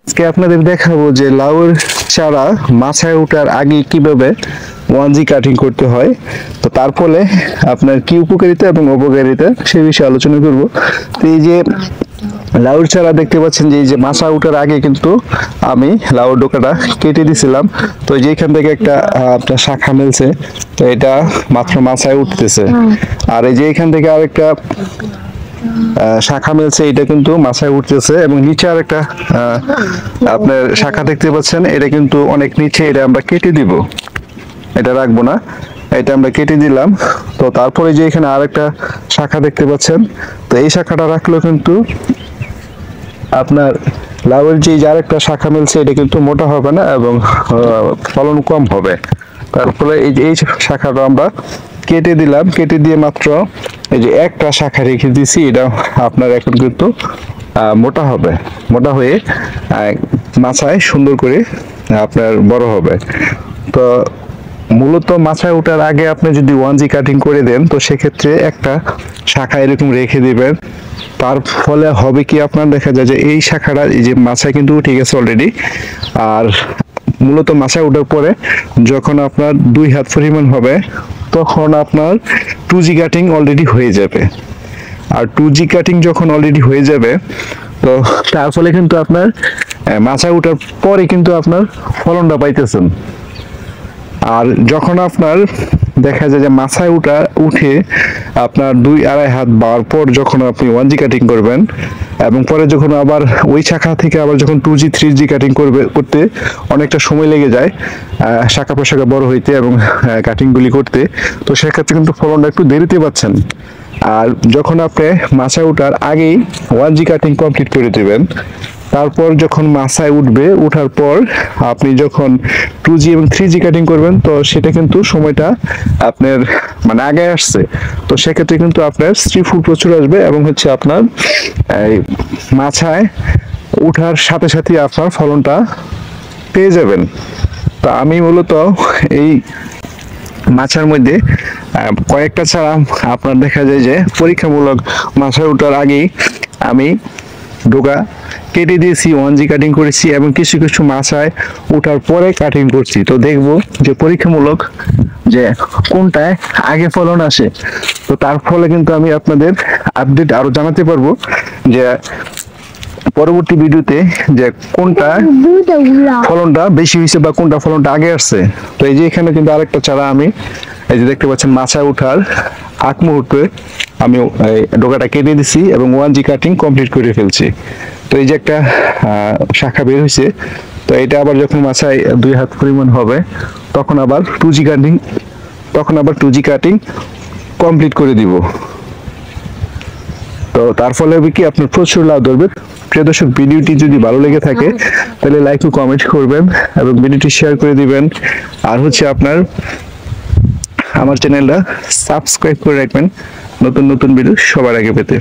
আজকে আপনাদের দেখাবো যে লাউয়ের চারা মাছায় ওঠার আগে কিভাবে 1G কাটিং করতে হয়। তো তার ফলে আপনার কি উপকারিতা এবং অপকারিতা সে বিষয়ে আলোচনা করব। তো এই যে লাউয়ের চারা দেখতে পাচ্ছেন যে এই যে মাছা ওঠার আগে কিন্তু আমি লাউয়ের ডোকাটা কেটে দিছিলাম। তো এই যে এখান থেকে একটা আপনার শাখা মিলছে, তো এটা মাত্র মাছায় উঠতেছে। আর এই যে এখান থেকে আরেকটা শাখা মিলছে, এটা কিন্তু মাছায় উঠতেছে এবং নিচে আর একটা আপনার শাখা দেখতে পাচ্ছেন, এটা কিন্তু অনেক নিচে, এটা আমরা কেটে দিব, এটা রাখবো না, এটা আমরা কেটে দিলাম। তো তারপরে যে এখানে আরেকটা শাখা দেখতে পাচ্ছেন, তো এই শাখাটা রাখলেও কিন্তু আপনার লাউয়ের যে আরেকটা শাখা মিলছে এটা কিন্তু মোটা হবে না এবং ফলন কম হবে। তারপরে এই যে এই শাখাটা আমরা কেটে দিলাম, কেটে দিয়ে মাত্র এই যে একটা শাখা রেখে দিছি, এটা আপনার এখন কিন্তু মোটা হবে, মোটা হয়ে মাছায় সুন্দর করে আপনার বড় হবে। তো মূলত মাছায় ওঠার আগে আপনি যদি 1G কাটিং করে দেন, তো সেক্ষেত্রে একটা শাখা এরকম রেখে দিবেন। তার ফলে হবে কি, আপনার দেখা যায় যে এই শাখাটা এই যে মাছায় কিন্তু উঠে গেছে অলরেডি। আর মূলত মাছায় ওঠার পরে যখন আপনার 2 হাত পরিমাণ হবে, তখন আপনার 2G কাটিং অলরেডি হয়ে যাবে। আর 2G কাটিং যখন অলরেডি হয়ে যাবে, তো তার ফলে কিন্তু আপনার মাছায় ওঠার পরে কিন্তু আপনার ফলনটা পাইতেছেন। আর যখন আপনার দেখা যায় যে মাছায় উঠে আপনার 2-2.5 হাত বাড়ার পর যখন আপনি 1G কাটিং করবেন, এবং পরে যখন আবার ওই শাখা থেকে আবার যখন 2G 3G কাটিং করতে অনেকটা সময় লেগে যায় শাখা প্রশাখা বড় হইতে এবং কাটিংগুলি করতে, তো সেক্ষেত্রে কিন্তু ফলনটা একটু দেরিতে পাচ্ছেন। আর যখন আপনি মাছায় ওঠার আগেই 1G কাটিং কমপ্লিট করে দেবেন, তারপর যখন মাছায় উঠবে, উঠার পর আপনি যখন 2G এবং 3G কাটিং করবেন, তো সেটা কিন্তু সময়টা আপনার মানে আগে আসছে। তো সেক্ষেত্রে কিন্তু আপনার স্ত্রী ফুল প্রচুর আসবে এবং হচ্ছে আপনার এই মাছায় উঠার সাথে সাথে আপনার ফলনটা পেয়ে যাবেন। তো আমি মূলত এই মাছার মধ্যে কয়েকটা ছাড়া আপনার দেখা যায় যে পরীক্ষামূলক মাছায় ওঠার আগেই আমি ডোকা কেটে দিয়েছি, 1G কাটিং করেছি এবং কিছু কিছু মাছায় ওঠার পরে কাটিং করছি। তো দেখবো যে পরীক্ষামূলক যে কোনটায় আগে ফলন আসে। তো তার ফলে কিন্তু আমি আপনাদের আপডেট আরো জানাতে পারবো যে পরবর্তী ভিডিওতে যে কোনটা ফলনটা বেশি হয়েছে বা কোনটা ফলনটা আগে আসছে। তো এই যে এখানে কিন্তু আরেকটা চারা আমি এই যে দেখতে পাচ্ছেন মাছায় ওঠার আগ মুহূর্তে আমি ডোকাটা কেটে দিছি এবং 1G কাটিং কমপ্লিট করে ফেলছি। তো এই যে একটা শাখা বের হয়েছে, তো এটা আবার যখন মাছায় 2 হাত পরিমাণ হবে, তখন আবার 2G কাটিং কমপ্লিট করে দিব। তো তার ফলে হবে কি, আপনার প্রচুর লাভ ধরবে। প্রিয় দর্শক, ভিডিওটি যদি ভালো লেগে থাকে তাহলে লাইক ও কমেন্ট করবেন এবং ভিডিওটি শেয়ার করে দিবেন। আর হচ্ছে আপনার আমার চ্যানেলটা সাবস্ক্রাইব করে রাখবেন নতুন নতুন ভিডিও সবার আগে পেতে।